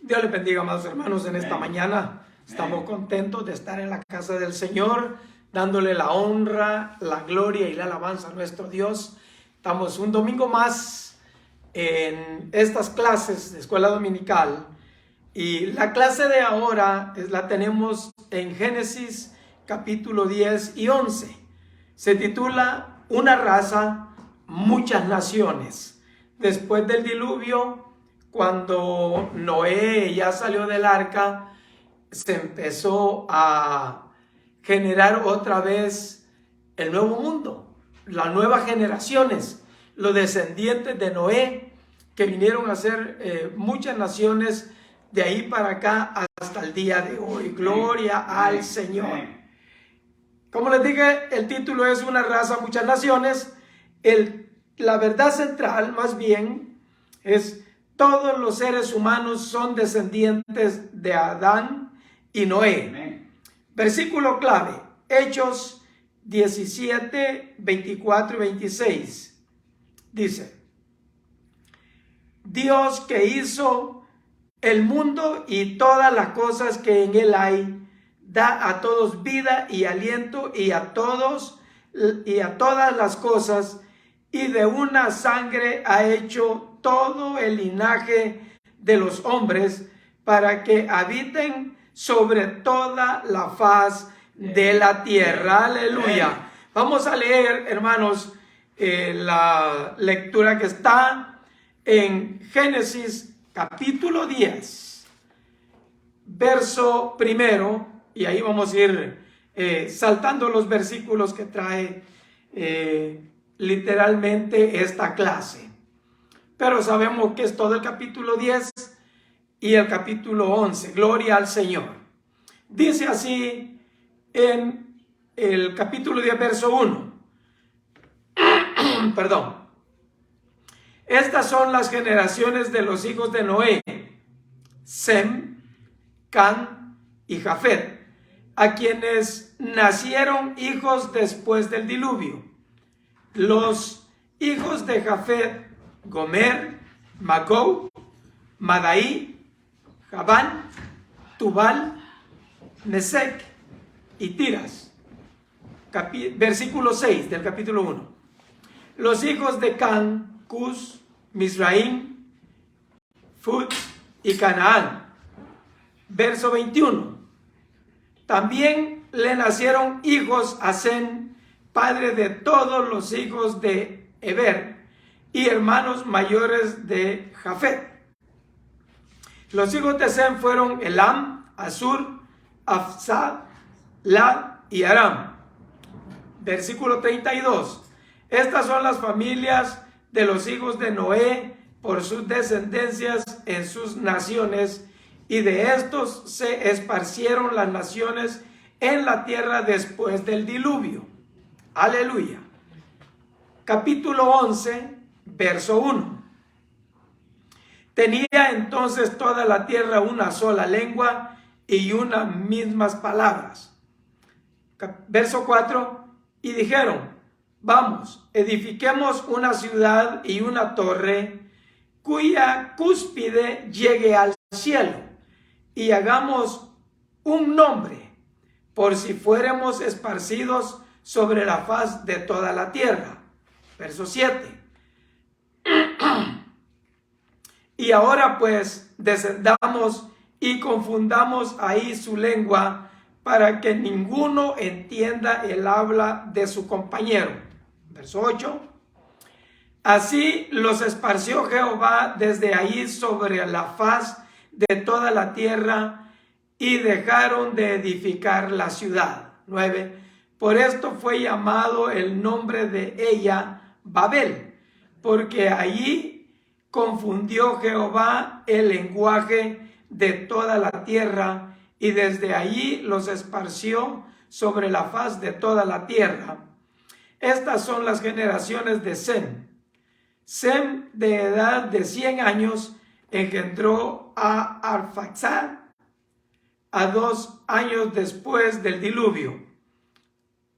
Dios les bendiga, amados hermanos, en esta mañana. Estamos contentos de estar en la casa del Señor, dándole la honra, la gloria y la alabanza a nuestro Dios. Estamos un domingo más en estas clases de escuela dominical. Y la clase de ahora la tenemos en Génesis capítulo 10 y 11. Se titula Una raza, muchas naciones. Después del diluvio, cuando Noé ya salió del arca, se empezó a generar otra vez el nuevo mundo, las nuevas generaciones, los descendientes de Noé, que vinieron a ser muchas naciones de ahí para acá hasta el día de hoy. Gloria al Señor. Como les dije, el título es Una raza, muchas naciones. La verdad central, más bien, es todos los seres humanos son descendientes de Adán y Noé. Amén. Versículo clave, Hechos 17, 24 y 26. Dice: Dios que hizo el mundo y todas las cosas que en él hay, da a todos vida y aliento y a todas las cosas, y de una sangre ha hecho todo el linaje de los hombres para que habiten sobre toda la faz de la tierra. Aleluya. Vamos a leer, hermanos, la lectura que está en Génesis capítulo 10, verso primero, y ahí vamos a ir saltando los versículos que trae literalmente esta clase. Pero sabemos que es todo el capítulo 10 y el capítulo 11. Gloria al Señor. Dice así en el capítulo 10, verso 1. Perdón. Estas son las generaciones de los hijos de Noé: Sem, Can y Jafet, a quienes nacieron hijos después del diluvio. Los hijos de Jafet: Gomer, Magog, Madai, Javán, Tubal, Mesec y Tiras. Versículo 6 del capítulo 1. Los hijos de Can: Cus, Misraim, Fut y Canaán. Verso 21. También le nacieron hijos a Sem, padre de todos los hijos de Eber, y hermanos mayores de Jafet. Los hijos de Sem fueron Elam, Asur, Afsad, Lad y Aram. Versículo 32. Estas son las familias de los hijos de Noé por sus descendencias en sus naciones, y de estos se esparcieron las naciones en la tierra después del diluvio. Aleluya. Capítulo 11, verso 1. Tenía entonces toda la tierra una sola lengua y unas mismas palabras. Verso 4. Y dijeron: vamos, edifiquemos una ciudad y una torre cuya cúspide llegue al cielo, y hagamos un nombre, por si fuéramos esparcidos sobre la faz de toda la tierra. Verso 7. Y ahora pues descendamos y confundamos ahí su lengua, para que ninguno entienda el habla de su compañero. Verso 8. Así los esparció Jehová desde ahí sobre la faz de toda la tierra, y dejaron de edificar la ciudad. 9. Por esto fue llamado el nombre de ella Babel, porque allí confundió Jehová el lenguaje de toda la tierra, y desde allí los esparció sobre la faz de toda la tierra. Estas son las generaciones de Sem. Sem, de edad de 100 años, engendró a Arfaxad a 2 años después del diluvio.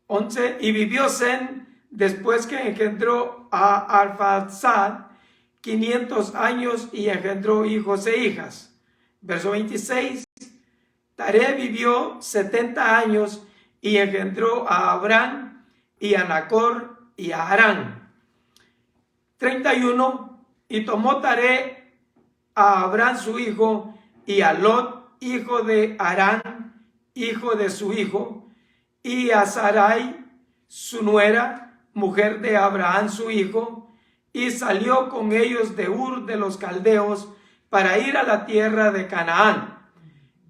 11. Y vivió Sem después que engendró a Arfaxad 500 años y engendró hijos e hijas. Verso 26. Taré vivió 70 años y engendró a Abraham y a Nacor y a Harán. 31. Y tomó Taré a Abraham su hijo y a Lot, hijo de Harán, hijo de su hijo, y a Sarai, su nuera, mujer de Abraham su hijo, y salió con ellos de Ur de los Caldeos para ir a la tierra de Canaán.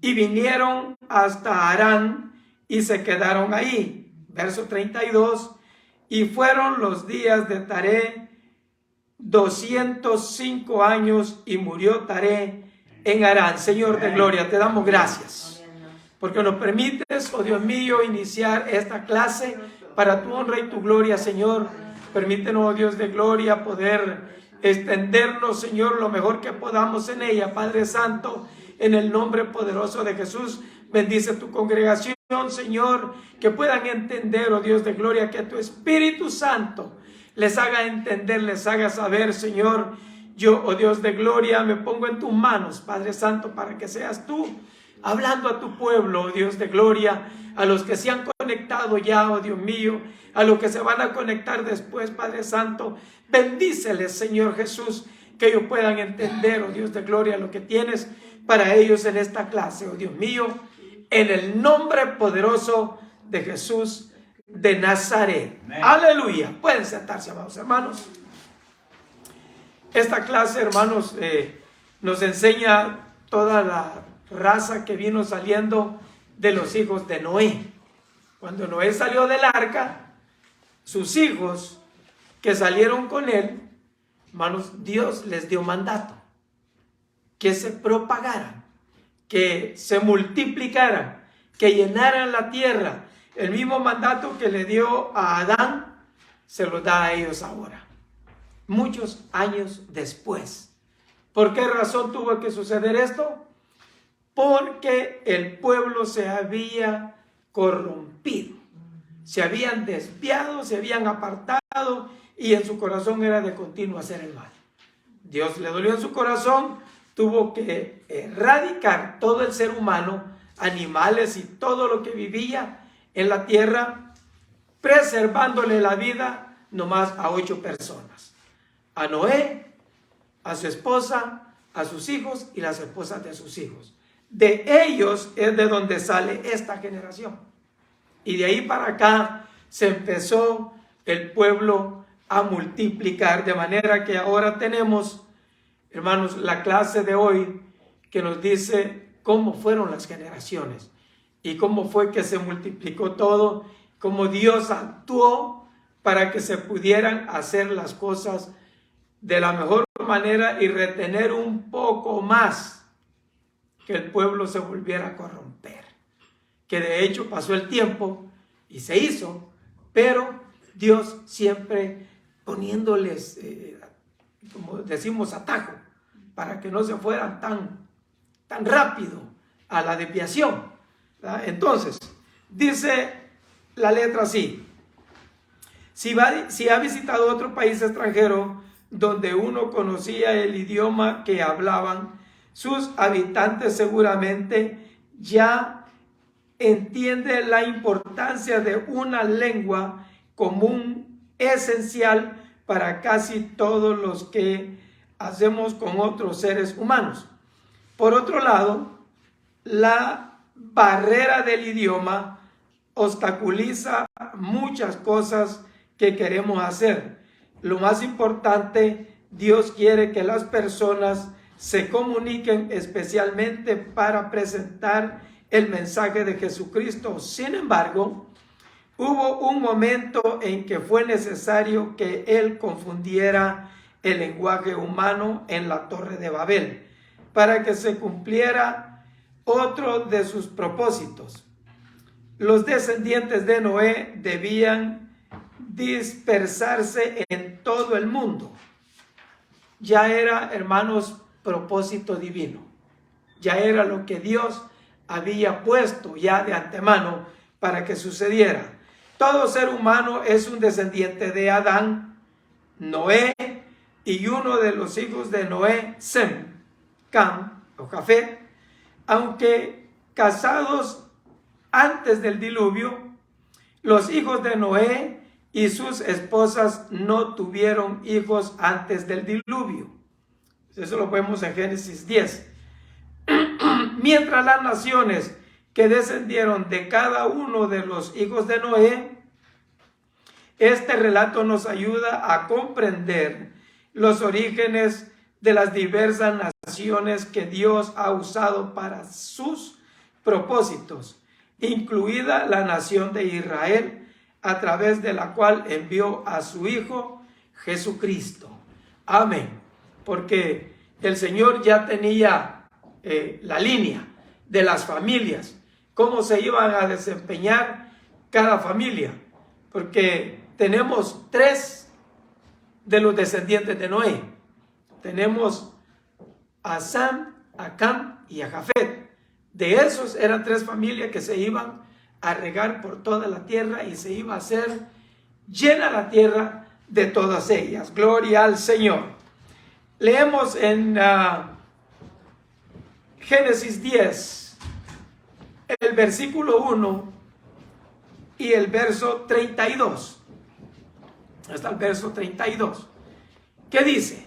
Y vinieron hasta Harán y se quedaron ahí. Verso 32. Y fueron los días de Taré 205 años y murió Taré en Harán. Señor de gloria, te damos gracias porque nos permites, oh Dios mío, iniciar esta clase para tu honra y tu gloria, Señor. Permítenos, oh Dios de gloria, poder extendernos, Señor, lo mejor que podamos en ella, Padre Santo, en el nombre poderoso de Jesús. Bendice tu congregación, Señor, que puedan entender, oh Dios de gloria, que tu Espíritu Santo les haga entender, les haga saber, Señor. Yo, oh Dios de gloria, me pongo en tus manos, Padre Santo, para que seas tú hablando a tu pueblo, oh Dios de gloria, a los que se han conectado ya, oh Dios mío, a los que se van a conectar después, Padre Santo. Bendíceles, Señor Jesús, que ellos puedan entender, oh Dios de gloria, lo que tienes para ellos en esta clase, oh Dios mío, en el nombre poderoso de Jesús de Nazaret. Amén. Aleluya. Pueden sentarse, amados hermanos. Esta clase, hermanos, nos enseña toda la raza que vino saliendo de los hijos de Noé. Cuando Noé salió del arca, sus hijos que salieron con él, hermanos, Dios les dio mandato que se propagaran, que se multiplicaran, que llenaran la tierra. El mismo mandato que le dio a Adán, se lo da a ellos ahora, muchos años después. ¿Por qué razón tuvo que suceder esto? Porque el pueblo se había corrompido, se habían desviado, se habían apartado y en su corazón era de continuo hacer el mal. Dios le dolió en su corazón, tuvo que erradicar todo el ser humano, animales y todo lo que vivía en la tierra, preservándole la vida nomás a 8 personas. A Noé, a su esposa, a sus hijos y las esposas de sus hijos. De ellos es de donde sale esta generación. Y de ahí para acá se empezó el pueblo a multiplicar, de manera que ahora tenemos, hermanos, la clase de hoy que nos dice cómo fueron las generaciones y cómo fue que se multiplicó todo, cómo Dios actuó para que se pudieran hacer las cosas de la mejor manera y retener un poco más, que el pueblo se volviera a corromper. Que de hecho pasó el tiempo y se hizo, pero Dios siempre poniéndoles, como decimos, atajo, para que no se fueran tan rápido a la desviación, ¿verdad? Entonces, dice la letra así: si ha visitado otro país extranjero donde uno conocía el idioma que hablaban, sus habitantes seguramente ya entiende la importancia de una lengua común esencial para casi todos los que hacemos con otros seres humanos. Por otro lado, la barrera del idioma obstaculiza muchas cosas que queremos hacer. Lo más importante, Dios quiere que las personas se comuniquen especialmente para presentar el mensaje de Jesucristo. Sin embargo, hubo un momento en que fue necesario que Él confundiera el lenguaje humano en la Torre de Babel para que se cumpliera otro de sus propósitos. Los descendientes de Noé debían dispersarse en todo el mundo. Ya era, hermanos, propósito divino. Ya era lo que Dios había puesto ya de antemano para que sucediera. Todo ser humano es un descendiente de Adán, Noé, y uno de los hijos de Noé, Sem, Cam o Jafet, aunque casados antes del diluvio, los hijos de Noé y sus esposas no tuvieron hijos antes del diluvio. Eso lo vemos en Génesis 10. Mientras las naciones que descendieron de cada uno de los hijos de Noé, este relato nos ayuda a comprender los orígenes de las diversas naciones que Dios ha usado para sus propósitos, incluida la nación de Israel, a través de la cual envió a su Hijo Jesucristo. Amén. Porque el Señor ya tenía la línea de las familias, cómo se iban a desempeñar cada familia, porque tenemos 3 de los descendientes de Noé. Tenemos a Sam, a Cam y a Jafet. De esos eran 3 familias que se iban a regar por toda la tierra y se iba a hacer llena la tierra de todas ellas. Gloria al Señor. Leemos en Génesis 10, el versículo 1 y el verso 32. Hasta el verso 32. ¿Qué dice?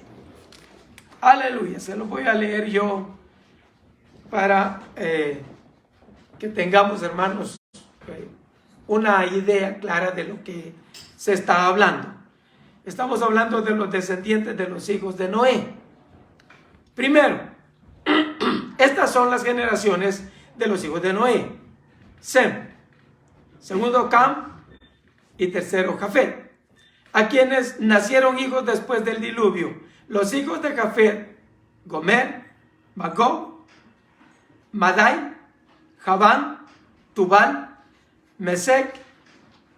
Aleluya. Se lo voy a leer yo para que tengamos, hermanos, una idea clara de lo que se está hablando. Estamos hablando de los descendientes de los hijos de Noé. Primero, estas son las generaciones de los hijos de Noé. Sem, segundo Cam y tercero Jafet, a quienes nacieron hijos después del diluvio. Los hijos de Jafet: Gomer, Magog, Madai, Javán, Tubal, Mesec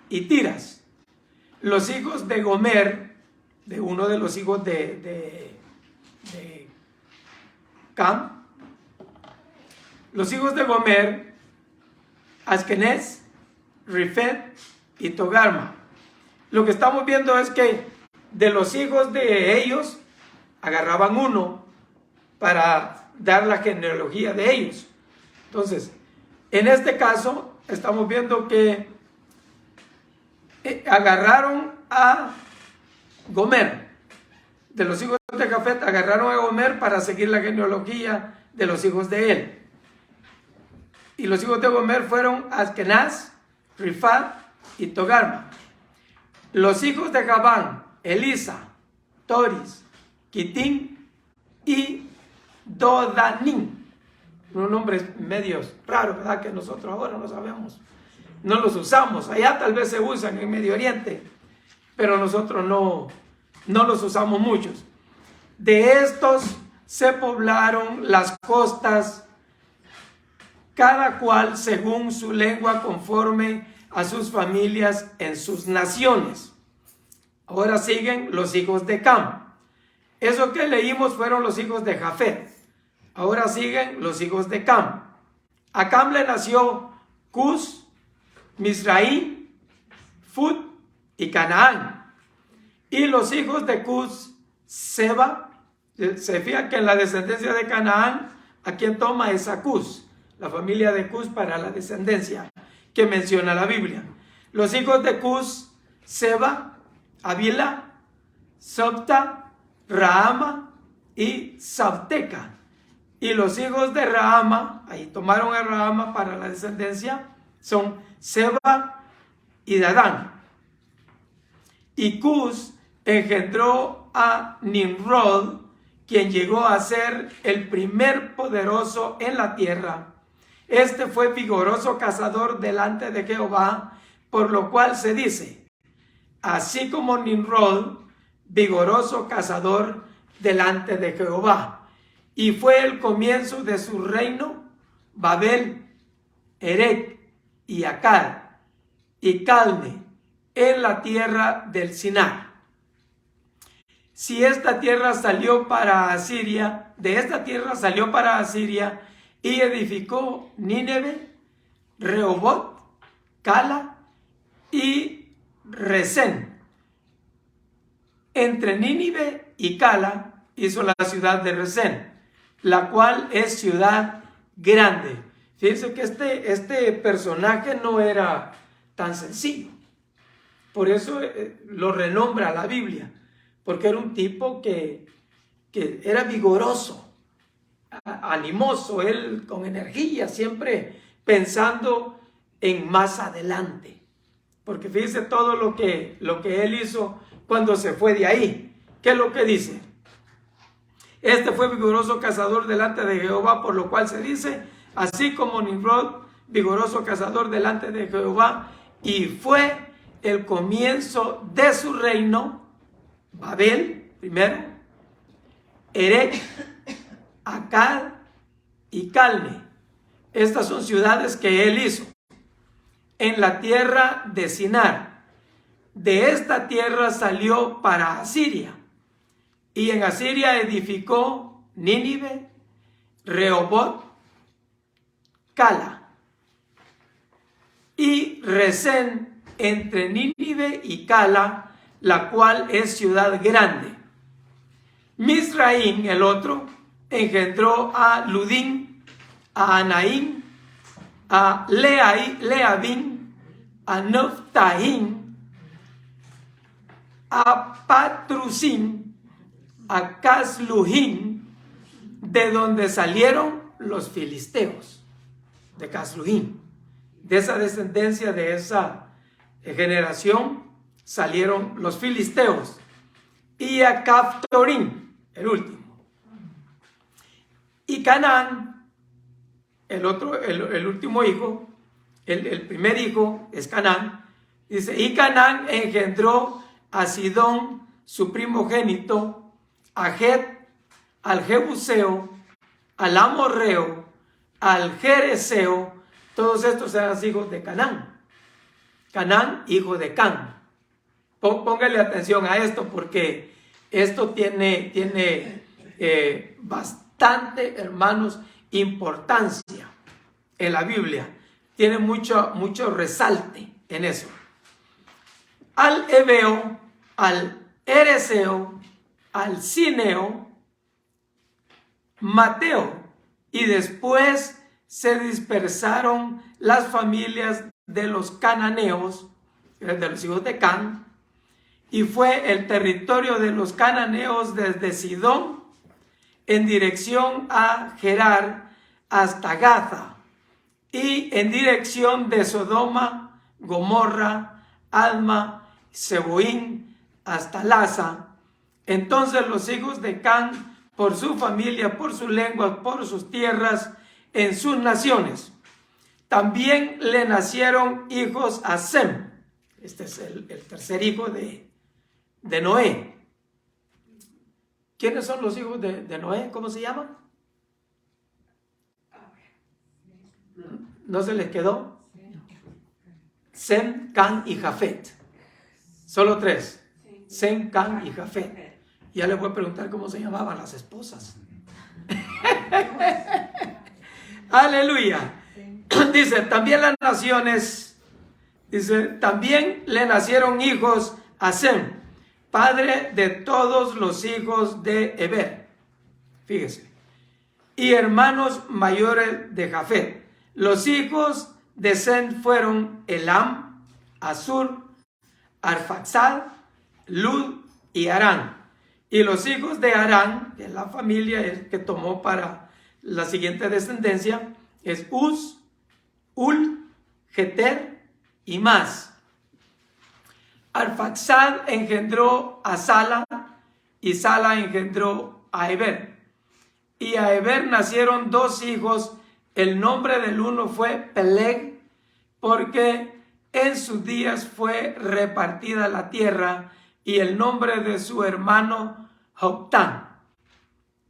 y Tiras. Los hijos de Gomer, de uno de los hijos de Cam, los hijos de Gomer: Askenaz, Rifet y Togarma. Lo que estamos viendo es que de los hijos de ellos agarraban uno para dar la genealogía de ellos. Entonces, en este caso estamos viendo que agarraron a Gomer. De los hijos de Jafet agarraron a Gomer para seguir la genealogía de los hijos de él. Y los hijos de Gomer fueron Askenaz, Rifat y Togarma. Los hijos de Javán: Elisa, Toris, Kitín y Dodanín. Unos nombres medios raros, ¿verdad? Que nosotros ahora no sabemos. No los usamos. Allá tal vez se usan en Medio Oriente, pero nosotros no los usamos muchos. De estos se poblaron las costas, cada cual según su lengua, conforme a sus familias en sus naciones. Ahora siguen los hijos de Cam. Eso que leímos fueron los hijos de Jafet. Ahora siguen los hijos de Cam. A Cam le nació Cus, Misraim, Fut y Canaán. Y los hijos de Cus: Seba. Se fija que en la descendencia de Canaán, a quien toma es a Cus, la familia de Cus para la descendencia que menciona la Biblia. Los hijos de Cus: Seba, Avila, Sopta, Rahama y Sabteca. Y los hijos de Rahama, ahí tomaron a Rahama para la descendencia, son Seba y Dadán. Y Cus engendró a Nimrod, quien llegó a ser el primer poderoso en la tierra. Este fue vigoroso cazador delante de Jehová, por lo cual se dice: así como Nimrod, vigoroso cazador delante de Jehová. Y fue el comienzo de su reino Babel, Erec y Acad y Calne en la tierra del Sinar. Si esta tierra salió para Asiria, de esta tierra salió para Asiria y edificó Nínive, Rehobot, Cala y Resén. Entre Nínive y Cala hizo la ciudad de Resén, la cual es ciudad grande. Fíjense que este personaje no era tan sencillo. Por eso lo renombra la Biblia, porque era un tipo que era vigoroso, animoso, él con energía, siempre pensando en más adelante. Porque fíjense todo lo que él hizo cuando se fue de ahí. ¿Qué es lo que dice? Este fue vigoroso cazador delante de Jehová, por lo cual se dice, así como Nimrod, vigoroso cazador delante de Jehová, y fue el comienzo de su reino, Babel, primero, Erech, Akkad y Calne. Estas son ciudades que él hizo en la tierra de Sinar. De esta tierra salió para Asiria, y en Asiria edificó Nínive, Rehoboth, Cala y Resén entre Nínive y Cala, la cual es ciudad grande. Misraín, el otro, engendró a Ludín, a Anaín, a Leabín, a Noftaín, a Patrusín, a Casluhín, de donde salieron los filisteos, de Casluhín. De esa descendencia, de esa generación, salieron los filisteos. Y a Caftorín, el último. Y Canaán, el último hijo, el primer hijo es Canaán. Dice, y Canaán engendró a Sidón, su primogénito, a Het, al Jebuseo, al Amorreo, al Jereseo. Todos estos eran hijos de Canaán. Canaán, hijo de Can. Póngale atención a esto, porque esto tiene bastante, hermanos, importancia en la Biblia. Tiene mucho resalte en eso. Al Ebeo, al Ereseo, al Cineo, Mateo, y después se dispersaron las familias de los cananeos, de los hijos de Can, y fue el territorio de los cananeos desde Sidón en dirección a Gerar hasta Gaza, y en dirección de Sodoma, Gomorra, Adma, Seboín hasta Laza. Entonces los hijos de Can, por su familia, por su lengua, por sus tierras, en sus naciones. También le nacieron hijos a Sem. Este es el tercer hijo de Noé. ¿Quiénes son los hijos de Noé? ¿Cómo se llaman? ¿No se les quedó? Sem, Can y Jafet. Solo tres. Sem, Can y Jafet. Ya les voy a preguntar cómo se llamaban las esposas. Aleluya. Dice, también las naciones, dice, también le nacieron hijos a Sem, padre de todos los hijos de Eber. Fíjese. Y hermanos mayores de Jafet. Los hijos de Sem fueron Elam, Asur, Arfaxad, Lud y Arán. Y los hijos de Arán, que es la familia que tomó para la siguiente descendencia, es Uz, Ul, Geter y Mas. Arfaxad engendró a Sala, y Sala engendró a Eber. Y a Eber nacieron dos hijos. El nombre del uno fue Peleg, porque en sus días fue repartida la tierra, y el nombre de su hermano Joctán.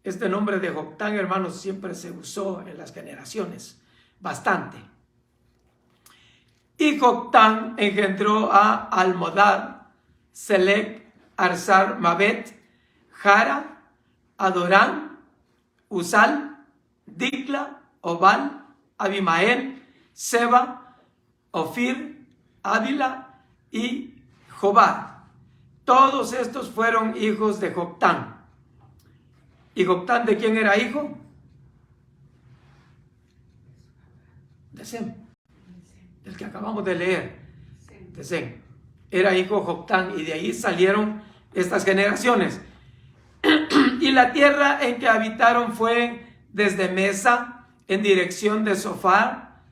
Este nombre de Joctán, hermanos, siempre se usó en las generaciones, bastante. Y Joctán engendró a Almodad, Selec, Arsar, Mabet, Jara, Adorán, Usal, Dicla, Obal, Abimael, Seba, Ofir, Ávila y Jobad. Todos estos fueron hijos de Joctán. ¿Y Joctán de quién era hijo? de Sem, del que acabamos de leer, de Sem. Era hijo de Joctán, y de ahí salieron estas generaciones. Y la tierra en que habitaron fue desde Mesa, en dirección de Sofar,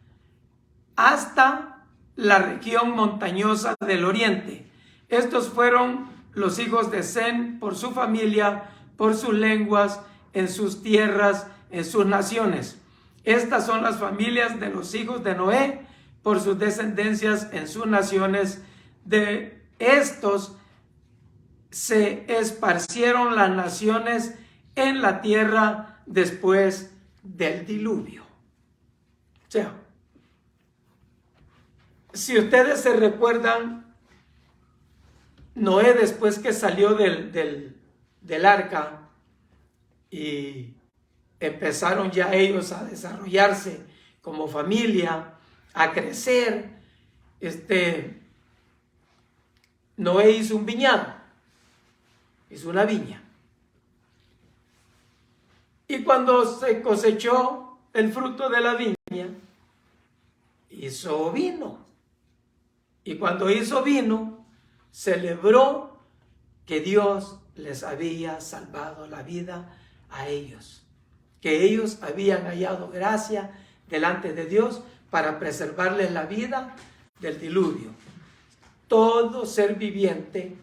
hasta la región montañosa del oriente. Estos fueron los hijos de Sem por su familia, por sus lenguas, en sus tierras, en sus naciones. Estas son las familias de los hijos de Noé, por sus descendencias en sus naciones. De estos se esparcieron las naciones en la tierra después del diluvio. O sea, si ustedes se recuerdan, Noé, después que salió del arca y empezaron ya ellos a desarrollarse como familia, a crecer, Noé hizo un viñedo, hizo una viña. Y cuando se cosechó el fruto de la viña, hizo vino. Y cuando hizo vino, celebró que Dios les había salvado la vida a ellos, que ellos habían hallado gracia delante de Dios para preservarles la vida del diluvio. Todo ser viviente,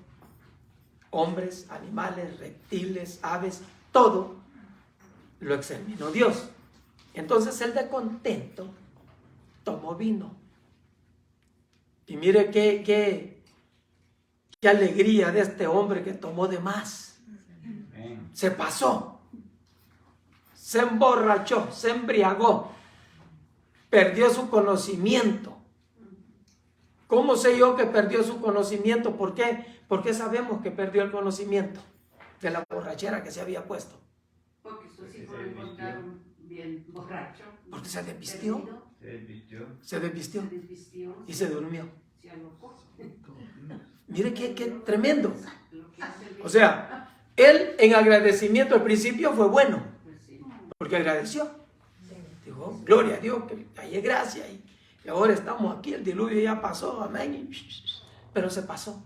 hombres, animales, reptiles, aves, todo lo exterminó Dios. Entonces él, de contento, tomó vino. Y mire qué alegría de este hombre que tomó de más. Se pasó, se emborrachó, se embriagó, perdió su conocimiento. ¿Cómo sé yo que perdió su conocimiento? ¿Por qué? Porque sabemos que perdió el conocimiento de la borrachera que se había puesto. Porque sus hijos lo encontraron bien borracho. Porque se desvistió. Se desvistió y se durmió. Se alocó. Mire qué tremendo. O sea, él en agradecimiento al principio fue bueno, porque agradeció. Dijo, gloria a Dios, que hay gracia. Y ahora estamos aquí, el diluvio ya pasó, amén. Pero se pasó.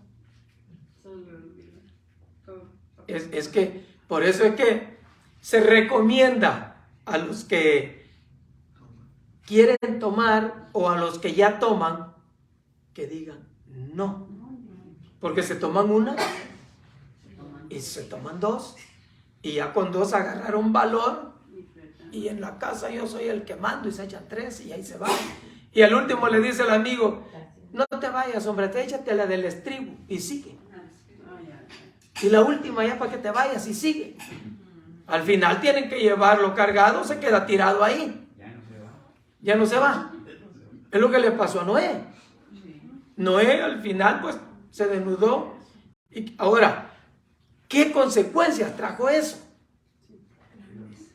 Es que, por eso es que se recomienda a los que quieren tomar o a los que ya toman, que digan no. Porque se toman una y se toman dos, y ya con dos agarraron valor, y en la casa yo soy el que mando, y se echan tres y ahí se van. Y al último le dice el amigo, no te vayas, hombre, échate la del estribo y sigue. Y la última ya para que te vayas y sigue. Al final tienen que llevarlo cargado, se queda tirado ahí. Ya no se va. Es lo que le pasó a Noé. Noé al final pues se desnudó. Y ahora, ¿qué consecuencias trajo eso?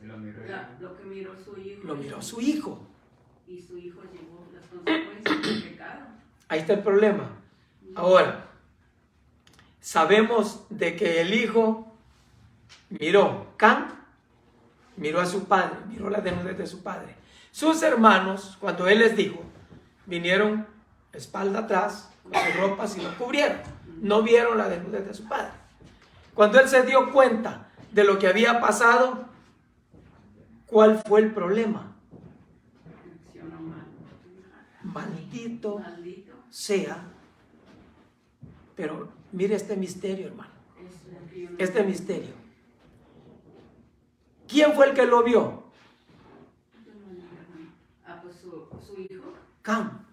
Lo que miró su hijo. Lo miró su hijo. Y su hijo llevó las consecuencias del pecado. Ahí está el problema. Ahora, sabemos de que el hijo miró, Can miró a su padre, miró la desnudez de su padre. Sus hermanos, cuando él les dijo, vinieron espalda atrás con sus ropas y lo cubrieron. No vieron la desnudez de su padre. Cuando él se dio cuenta de lo que había pasado, ¿cuál fue el problema? Maldito sea. Pero mire este misterio, hermano. Este misterio. ¿Quién fue el que lo vio? Pues su hijo. Cam.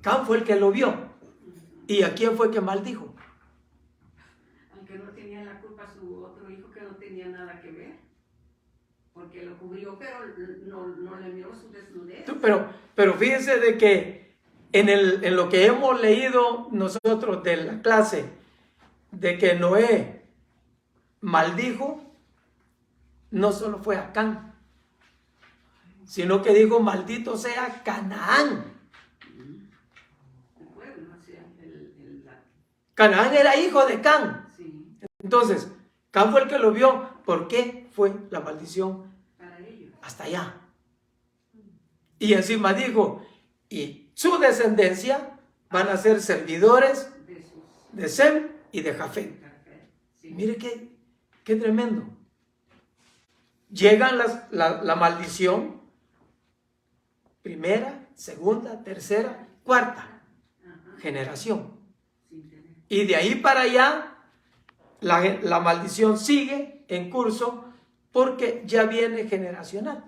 Cam fue el que lo vio. ¿Y a quién fue que maldijo? Aunque no tenía la culpa su otro hijo, que no tenía nada que ver. Porque lo cubrió, pero no le miró su desnudez. Pero fíjense de que en lo que hemos leído nosotros de la clase, de que Noé maldijo, no solo fue a Can, sino que dijo, maldito sea Canaán. Canaán era hijo de Can. Entonces, Can fue el que lo vio. ¿Por qué fue la maldición hasta allá? Y encima dijo, y su descendencia van a ser servidores de Sem y de Jafet. Mire qué tremendo. Llegan la maldición, primera, segunda, tercera, cuarta generación. Y de ahí para allá, la maldición sigue en curso porque ya viene generacional.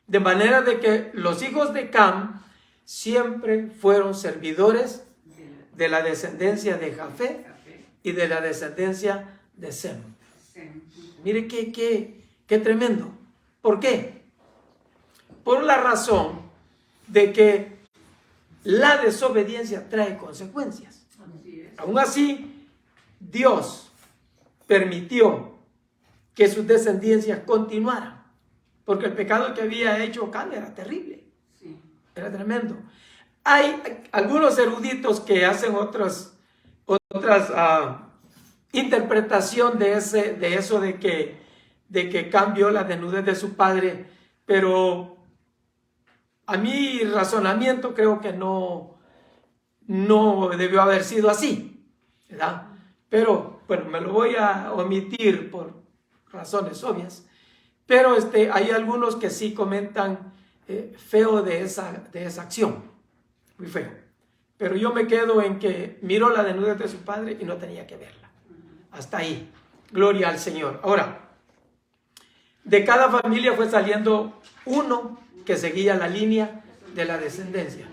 De manera de que los hijos de Cam siempre fueron servidores de la descendencia de Jafet y de la descendencia de Sem. Mire qué tremendo. ¿Por qué? Por la razón de que la desobediencia trae consecuencias. Aún así, Dios permitió que sus descendencias continuaran, porque el pecado que había hecho Cam era terrible, era tremendo. Hay algunos eruditos que hacen otras interpretación de eso de que cambió la desnudez de su padre, pero a mi razonamiento creo que no debió haber sido así, ¿verdad? Pero bueno, me lo voy a omitir por razones obvias, pero hay algunos que sí comentan feo de esa acción, muy feo, pero yo me quedo en que miró la desnudez de su padre y no tenía que verla. Hasta ahí, gloria al Señor. Ahora, de cada familia fue saliendo uno que seguía la línea de la descendencia.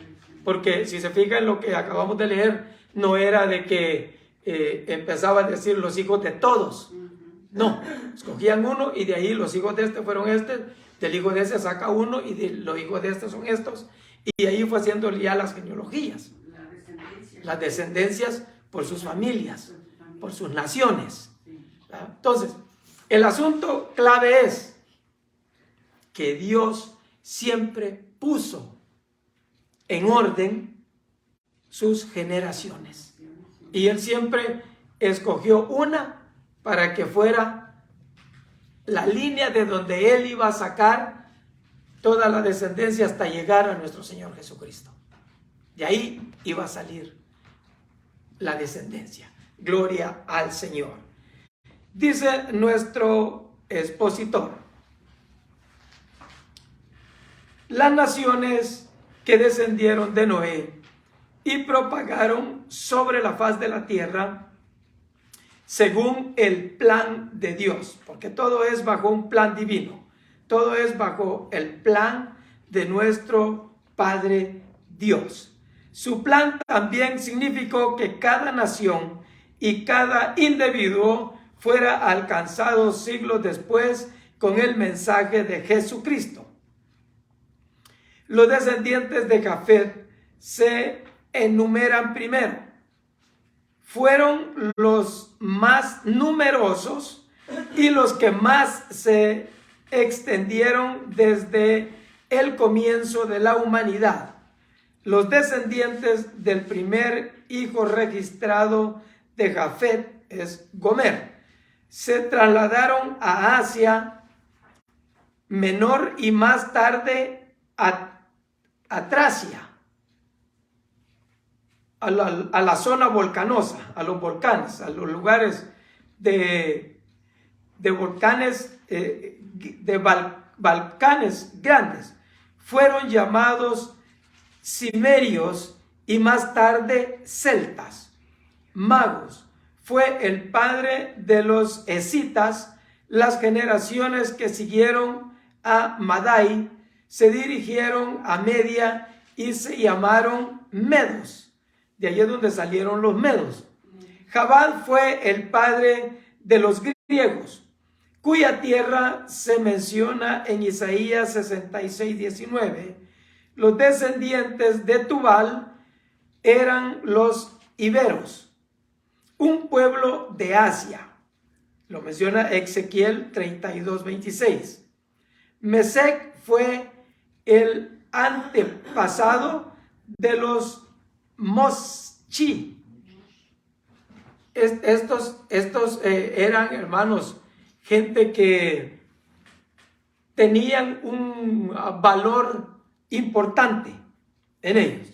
Porque si se fijan en lo que acabamos de leer, no era de que empezaba a decir los hijos de todos. No, escogían uno y de ahí los hijos de este fueron del hijo de este saca uno y de los hijos de este son estos. Y ahí fue haciendo ya las genealogías, las descendencias por sus familias, por sus naciones. Entonces, el asunto clave es que Dios siempre puso en orden sus generaciones. Y Él siempre escogió una para que fuera la línea de donde Él iba a sacar toda la descendencia hasta llegar a nuestro Señor Jesucristo. De ahí iba a salir la descendencia. Gloria al Señor. Dice nuestro expositor: las naciones que descendieron de Noé y propagaron sobre la faz de la tierra según el plan de Dios, porque todo es bajo un plan divino, todo es bajo el plan de nuestro Padre Dios. Su plan también significó que cada nación y cada individuo fuera alcanzado siglos después con el mensaje de Jesucristo. Los descendientes de Jafet se enumeran primero. Fueron los más numerosos y los que más se extendieron desde el comienzo de la humanidad. Los descendientes del primer hijo registrado de Jafet es Gomer. Se trasladaron a Asia Menor y más tarde a Tracia, a la zona volcanosa, a los volcanes, a los lugares de volcanes, Balcanes grandes. Fueron llamados cimerios y más tarde celtas. Magos. Fue el padre de los escitas. Las generaciones que siguieron a Madai se dirigieron a Media y se llamaron medos. De allí es donde salieron los medos. Jabal fue el padre de los griegos, cuya tierra se menciona en Isaías 66:19. Los descendientes de Tubal eran los iberos, un pueblo de Asia. Lo menciona Ezequiel 32:26. Mesec fue el antepasado de los Moschi. Estos eran, hermanos, gente que tenían un valor importante en ellos.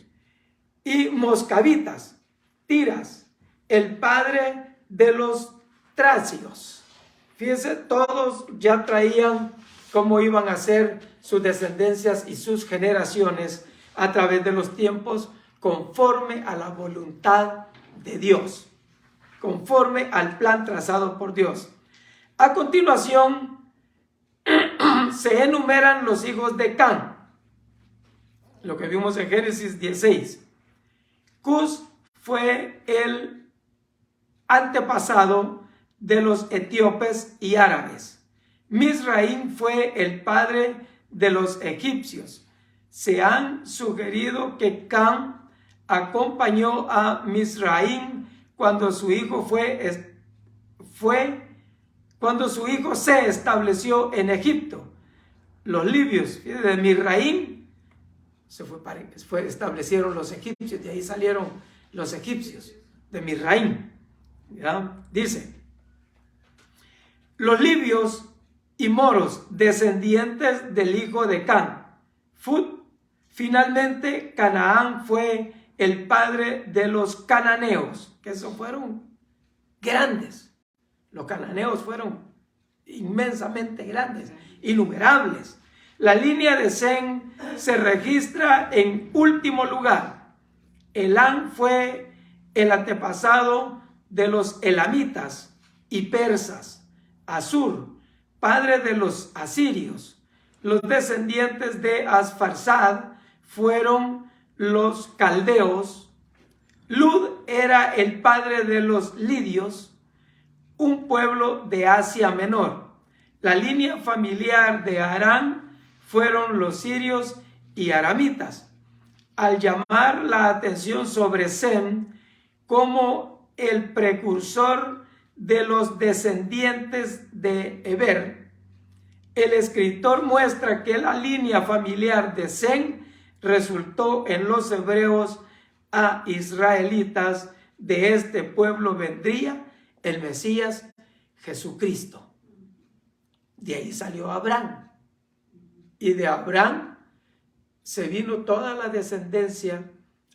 Y moscavitas, Tiras, el padre de los tracios. Fíjense, todos ya traían cómo iban a ser sus descendencias y sus generaciones a través de los tiempos, conforme a la voluntad de Dios, conforme al plan trazado por Dios. A continuación, se enumeran los hijos de Can, lo que vimos en Génesis 16. Cus fue el antepasado de los etíopes y árabes. Misraim fue el padre de los egipcios. Se han sugerido que Can acompañó a Misraim cuando su hijo cuando su hijo se estableció en Egipto. Los libios de Misraim establecieron los egipcios, de ahí salieron los egipcios de Misraim. ¿Ya? Dice, los libios y moros, descendientes del hijo de Can. Finalmente, Canaán fue el padre de los cananeos, que esos fueron grandes. Los cananeos fueron inmensamente grandes, innumerables. La línea de Sem se registra en último lugar. Elam fue el antepasado de los elamitas y persas. Asur, padre de los asirios. Los descendientes de Asfarsad fueron los caldeos. Lud era el padre de los lidios, un pueblo de Asia Menor. La línea familiar de Aram fueron los sirios y aramitas. Al llamar la atención sobre Sem como el precursor de los descendientes de Eber, el escritor muestra que la línea familiar de Sem resultó en los hebreos a israelitas. De este pueblo vendría el Mesías Jesucristo. De ahí salió Abraham. Y de Abraham se vino toda la descendencia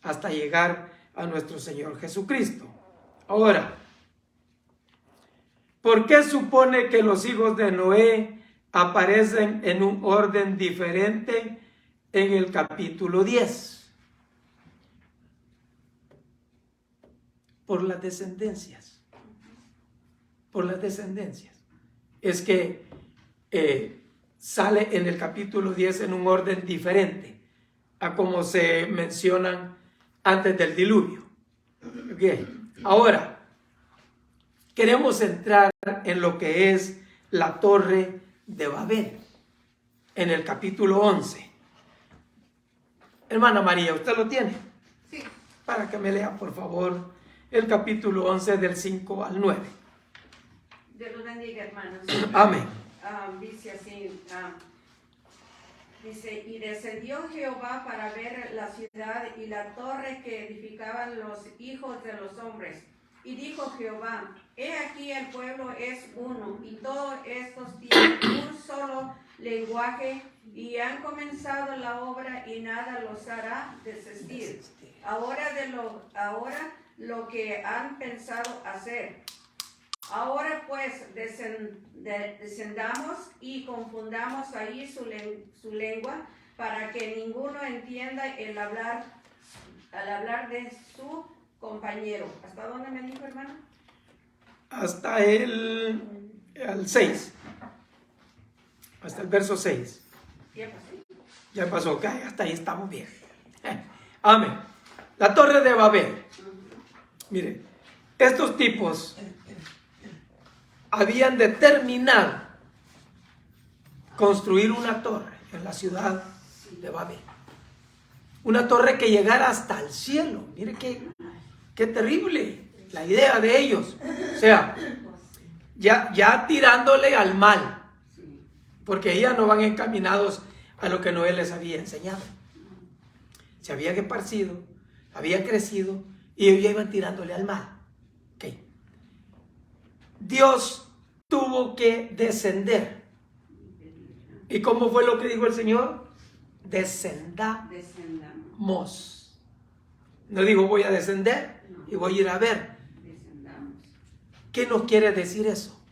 hasta llegar a nuestro Señor Jesucristo. Ahora, ¿por qué supone que los hijos de Noé aparecen en un orden diferente en el capítulo 10? Por las descendencias. Por las descendencias. Es que sale en el capítulo 10 en un orden diferente a como se mencionan antes del diluvio. Okay. Ahora, queremos entrar en lo que es la Torre de Babel, en el capítulo 11. Hermana María, ¿usted lo tiene? Sí. Para que me lea, por favor, el capítulo 11 del 5 al 9. Dios los bendiga, hermanos. Amén. Dice así, dice, y descendió Jehová para ver la ciudad y la torre que edificaban los hijos de los hombres. Y dijo Jehová, he aquí el pueblo es uno, y todos estos tienen un solo lenguaje, y han comenzado la obra, y nada los hará desistir. Ahora lo que han pensado hacer. Ahora pues descendamos y confundamos ahí su lengua, para que ninguno entienda al hablar de su compañero. ¿Hasta dónde me dijo, hermano? Hasta el 6. Hasta el verso 6. Ya pasó. Ya pasó, ok, hasta ahí estamos bien. Amén. La Torre de Babel. Mire, estos tipos habían determinado construir una torre en la ciudad de Babel. Una torre que llegara hasta el cielo. Mire qué terrible la idea de ellos. O sea, ya tirándole al mal, porque ya no van encaminados a lo que Noé les había enseñado. Se habían esparcido, habían crecido y ellos ya iban tirándole al mal. Okay. Dios tuvo que descender ¿Y cómo fue lo que dijo el Señor? Descendamos. No digo voy a descender y voy a ir a ver. Descendamos. ¿Qué nos quiere decir eso?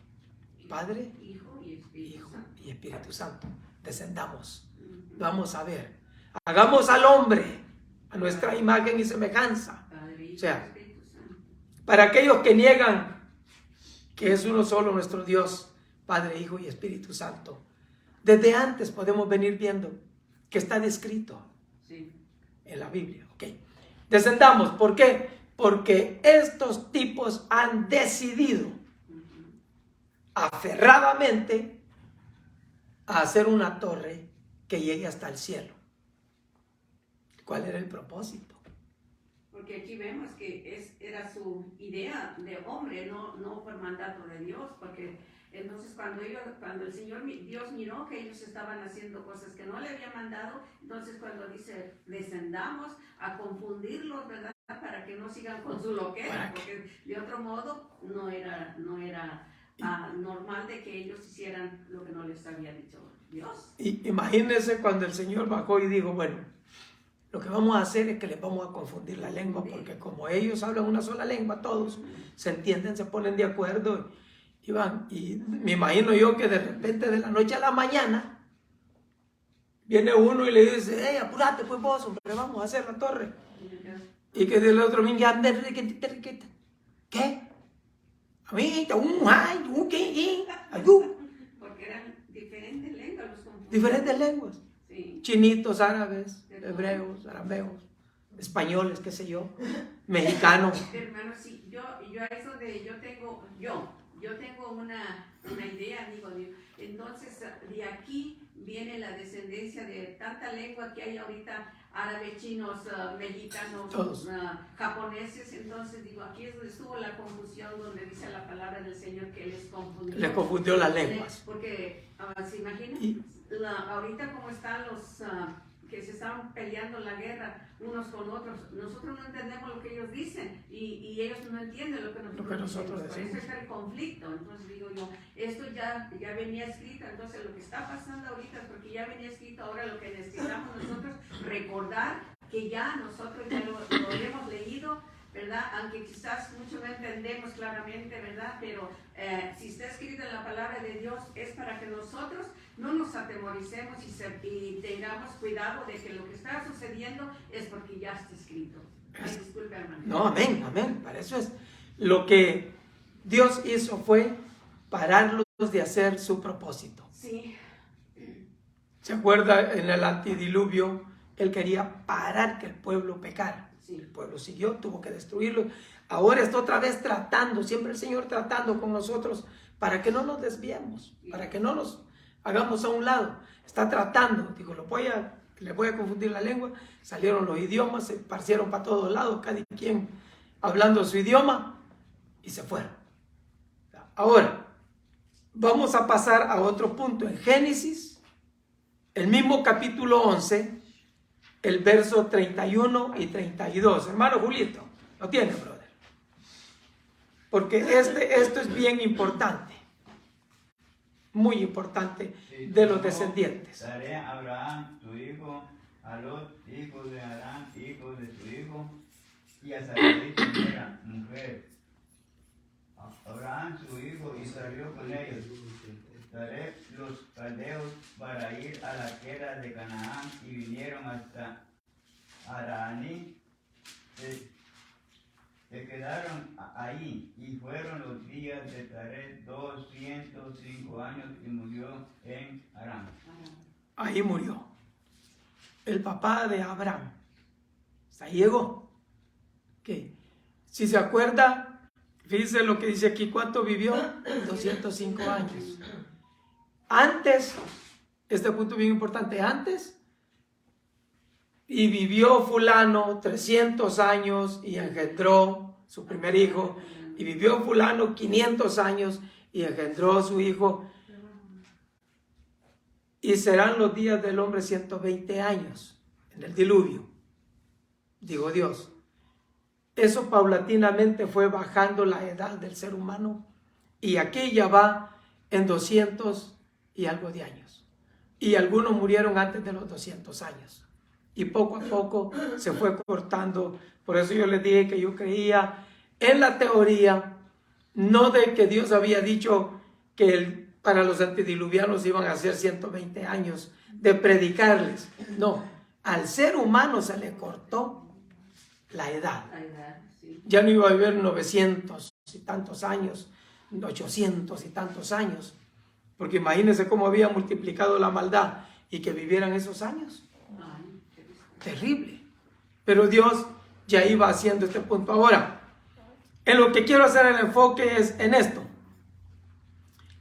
Padre, Hijo y Espíritu Santo. Descendamos. Vamos a ver. Hagamos al hombre a nuestra imagen y semejanza. O sea, para aquellos que niegan que es uno solo nuestro Dios, Padre, Hijo y Espíritu Santo, desde antes podemos venir viendo que está descrito en la Biblia. Okay. Descendamos. ¿Por qué? Porque estos tipos han decidido aferradamente a hacer una torre que llegue hasta el cielo. ¿Cuál era el propósito? Porque aquí vemos que era su idea de hombre, no por mandato de Dios, porque entonces cuando el Señor Dios miró que ellos estaban haciendo cosas que no le había mandado, entonces cuando dice descendamos a confundirlos, ¿verdad? Para que no sigan con su loquera, porque de otro modo no era normal de que ellos hicieran lo que no les había dicho Dios. Y imagínense cuando el Señor bajó y dijo, bueno, lo que vamos a hacer es que les vamos a confundir la lengua, porque como ellos hablan una sola lengua, todos se entienden, se ponen de acuerdo y van. Y me imagino yo que de repente de la noche a la mañana viene uno y le dice, hey, apúrate pues vos, hombre, vamos a hacer la torre. Y que del otro venga, ¿qué? A mí, porque eran diferentes lenguas. Diferentes lenguas. Sí. Chinitos, árabes, hebreos, arameos, españoles, qué sé yo, mexicanos. Hermano, sí, yo tengo una idea, digo, entonces de aquí viene la descendencia de tanta lengua que hay ahorita, árabes, chinos, mexicanos, japoneses, entonces digo, aquí es donde estuvo la confusión, donde dice la palabra del Señor que les confundió. Les confundió las lenguas. Porque, ¿se imaginan? Ahorita como están los que se están peleando la guerra unos con otros, nosotros no entendemos lo que ellos dicen y ellos no entienden lo que nosotros decimos. Por eso está el conflicto. Entonces digo yo, esto ya venía escrito, entonces lo que está pasando ahorita es porque ya venía escrito. Ahora lo que necesitamos nosotros recordar que ya nosotros ya lo hemos leído, ¿verdad? Aunque quizás mucho no entendemos claramente, ¿verdad? Pero si está escrito en la palabra de Dios es para que nosotros no nos atemoricemos y tengamos cuidado de que lo que está sucediendo es porque ya está escrito. Ay, disculpe, hermano. No, amén, amén. Para eso es. Lo que Dios hizo fue pararlos de hacer su propósito. Sí. ¿Se acuerda? En el antidiluvio, Él quería parar que el pueblo pecara. Sí. El pueblo siguió, tuvo que destruirlo. Ahora está otra vez tratando, siempre el Señor tratando con nosotros para que no nos desviemos, para que no nos hagamos a un lado. Está tratando, digo, le voy a confundir la lengua. Salieron los idiomas, se esparcieron para todos lados, cada quien hablando su idioma y se fueron. Ahora, vamos a pasar a otro punto. En Génesis, el mismo capítulo 11, el verso 31 y 32. Hermano Julito, ¿lo tiene, brother? Porque esto es bien importante. Muy importante de los descendientes. Daré a Abraham, tu hijo, a Lot, hijo de Arán, hijo de tu hijo, y a Sarai, tu mujer. Abraham, su hijo, y salió con ellos. Daré los caldeos para ir a la tierra de Canaán, y vinieron hasta Araní. Se quedaron ahí, y fueron los días de Taré 205 años, y murió en Aram. Ahí murió el papá de Abraham. Hasta ahí llegó. ¿Qué? Si se acuerda, fíjese lo que dice aquí, ¿cuánto vivió? 205 años. Antes, este punto bien importante, antes, y vivió fulano 300 años y engendró su primer hijo, y vivió fulano 500 años y engendró su hijo, y serán los días del hombre 120 años en el diluvio, digo Dios. Eso paulatinamente fue bajando la edad del ser humano, y aquí ya va en 200 y algo de años. y algunos murieron antes de los 200 años. Y poco a poco se fue cortando. Por eso yo les dije que yo creía en la teoría, no de que Dios había dicho que para los antediluvianos iban a ser 120 años de predicarles. No, al ser humano se le cortó la edad. Sí. Ya no iba a vivir 900 y tantos años, 800 y tantos años. Porque imagínense cómo había multiplicado la maldad y que vivieran esos años. Terrible. Pero Dios ya iba haciendo este punto. Ahora, en lo que quiero hacer el enfoque es en esto.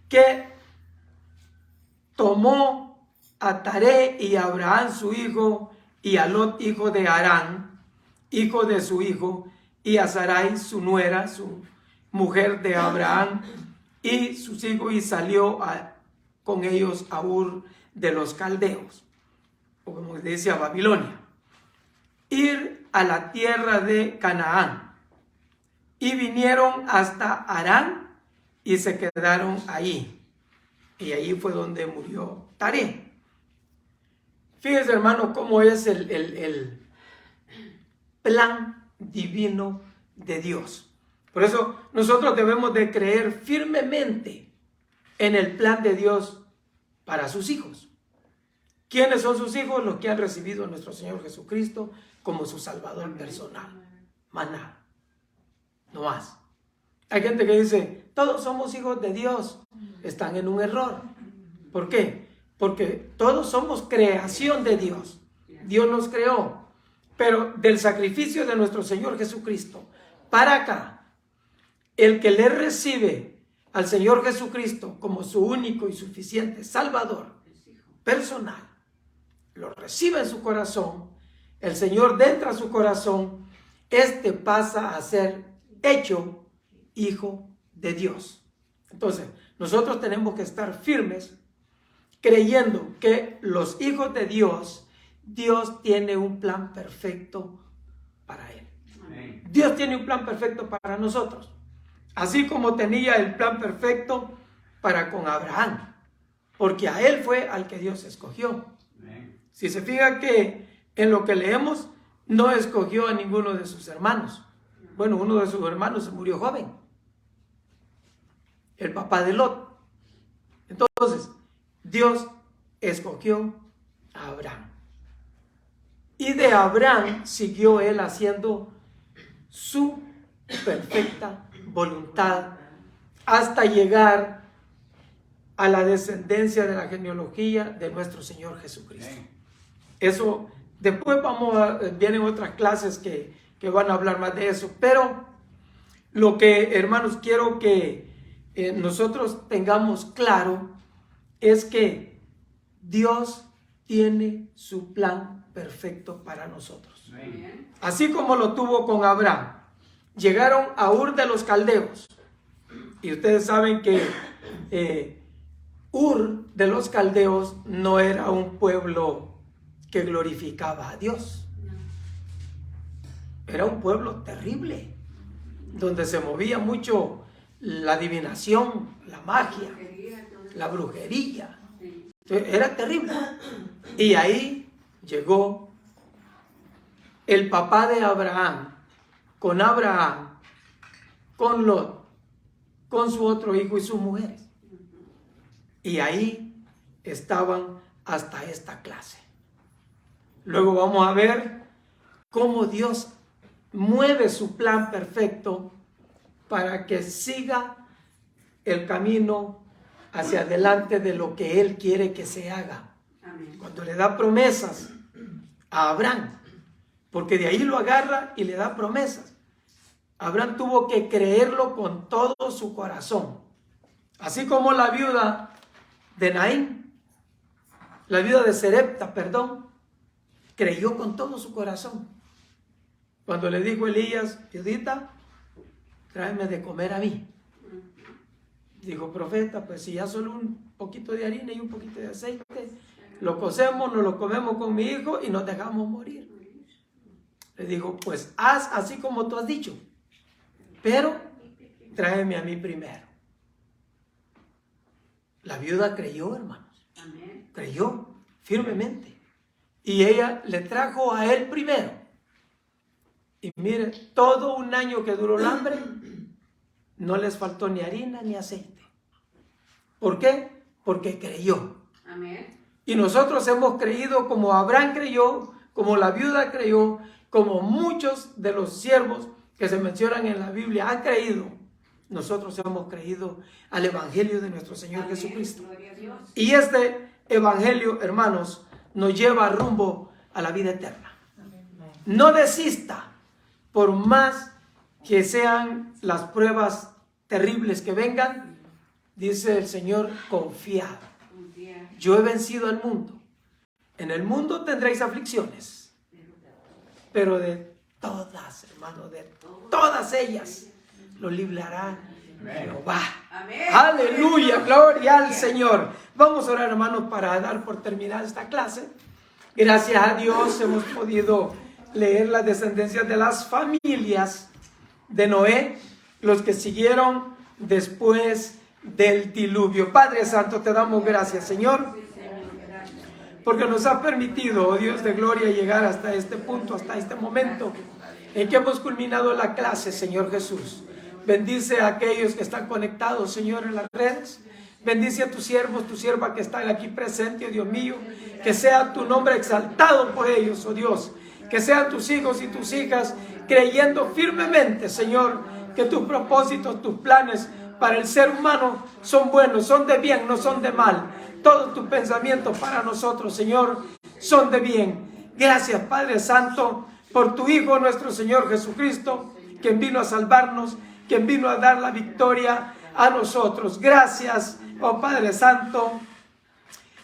Que tomó a Taré y a Abraham su hijo y a Lot hijo de Harán, hijo de su hijo, y a Sarai su nuera, su mujer de Abraham, y sus hijos, y salió con ellos a Ur de los Caldeos, o como dice a Babilonia, ir a la tierra de Canaán, y vinieron hasta Harán y se quedaron ahí. Y ahí fue donde murió Taré. Fíjense, hermano, cómo es el plan divino de Dios. Por eso nosotros debemos de creer firmemente en el plan de Dios para sus hijos. ¿Quiénes son sus hijos? Los que han recibido a nuestro Señor Jesucristo como su Salvador personal. Más nada. No más. Hay gente que dice, todos somos hijos de Dios. Están en un error. ¿Por qué? Porque todos somos creación de Dios. Dios nos creó. Pero del sacrificio de nuestro Señor Jesucristo para acá, el que le recibe al Señor Jesucristo como su único y suficiente Salvador personal, lo recibe en su corazón, el Señor entra a su corazón, este pasa a ser hecho hijo de Dios. Entonces, nosotros tenemos que estar firmes creyendo que los hijos de Dios, Dios tiene un plan perfecto para él. Amén. Dios tiene un plan perfecto para nosotros, así como tenía el plan perfecto para con Abraham, porque a él fue al que Dios escogió. Amén. Si se fija que en lo que leemos, no escogió a ninguno de sus hermanos. Bueno, uno de sus hermanos se murió joven, el papá de Lot. Entonces, Dios escogió a Abraham. Y de Abraham siguió él haciendo su perfecta voluntad hasta llegar a la descendencia de la genealogía de nuestro Señor Jesucristo. Eso, después vienen otras clases que van a hablar más de eso, pero lo que, hermanos, quiero que nosotros tengamos claro es que Dios tiene su plan perfecto para nosotros. Amén. Así como lo tuvo con Abraham. Llegaron a Ur de los Caldeos. Y ustedes saben que Ur de los Caldeos no era un pueblo que glorificaba a Dios. Era un pueblo terrible, donde se movía mucho la adivinación, la magia, la brujería. Entonces, era terrible. Y ahí llegó el papá de Abraham, con Lot, con su otro hijo y sus mujeres. Y ahí estaban hasta esta clase. Luego vamos a ver cómo Dios mueve su plan perfecto para que siga el camino hacia adelante de lo que Él quiere que se haga. Amén. Cuando le da promesas a Abraham, porque de ahí lo agarra y le da promesas. Abraham tuvo que creerlo con todo su corazón. Así como la viuda de Naín, la viuda de Serepta, creyó con todo su corazón. Cuando le dijo Elías, Judita, tráeme de comer a mí. Dijo, profeta, pues si ya solo un poquito de harina y un poquito de aceite, lo cocemos, nos lo comemos con mi hijo y nos dejamos morir. Le dijo, pues haz así como tú has dicho, pero tráeme a mí primero. La viuda creyó, hermanos. Amén. Creyó. firmemente. Y ella le trajo a él primero. Y mire, todo un año que duró el hambre, no les faltó ni harina ni aceite. ¿Por qué? Porque creyó. Amén. Y nosotros hemos creído como Abraham creyó, como la viuda creyó, como muchos de los siervos que se mencionan en la Biblia han creído. Nosotros hemos creído al Evangelio de nuestro Señor Amén. Jesucristo. Gloria a Dios. Y este Evangelio, hermanos, nos lleva rumbo a la vida eterna. No desista, por más que sean las pruebas terribles que vengan, dice el Señor, confiad. Yo he vencido al mundo. En el mundo tendréis aflicciones, pero de todas, hermano, de todas ellas lo librará Jehová. Amén. Aleluya, gloria al Señor. Vamos a orar, hermanos, para dar por terminada esta clase. Gracias a Dios hemos podido leer las descendencias de las familias de Noé, los que siguieron después del diluvio. Padre Santo, te damos gracias, Señor, porque nos ha permitido, oh Dios de gloria, llegar hasta este punto, hasta este momento en que hemos culminado la clase, Señor Jesús. Bendice a aquellos que están conectados, Señor, en las redes. Bendice a tus siervos, tu sierva que están aquí presentes, oh Dios mío. Que sea tu nombre exaltado por ellos, oh Dios. Que sean tus hijos y tus hijas creyendo firmemente, Señor, que tus propósitos, tus planes para el ser humano son buenos, son de bien, no son de mal. Todos tus pensamientos para nosotros, Señor, son de bien. Gracias, Padre Santo, por tu Hijo, nuestro Señor Jesucristo, quien vino a salvarnos, quien vino a dar la victoria a nosotros. Gracias, oh Padre Santo.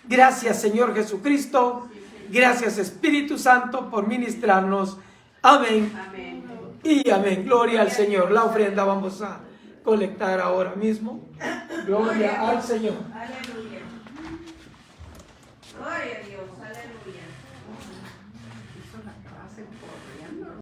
Gracias, Señor Jesucristo. Gracias, Espíritu Santo, por ministrarnos. Amén. Amén. Y amén. Gloria al Señor. La ofrenda vamos a colectar ahora mismo. Gloria al Señor. Aleluya. Gloria a Dios. Aleluya.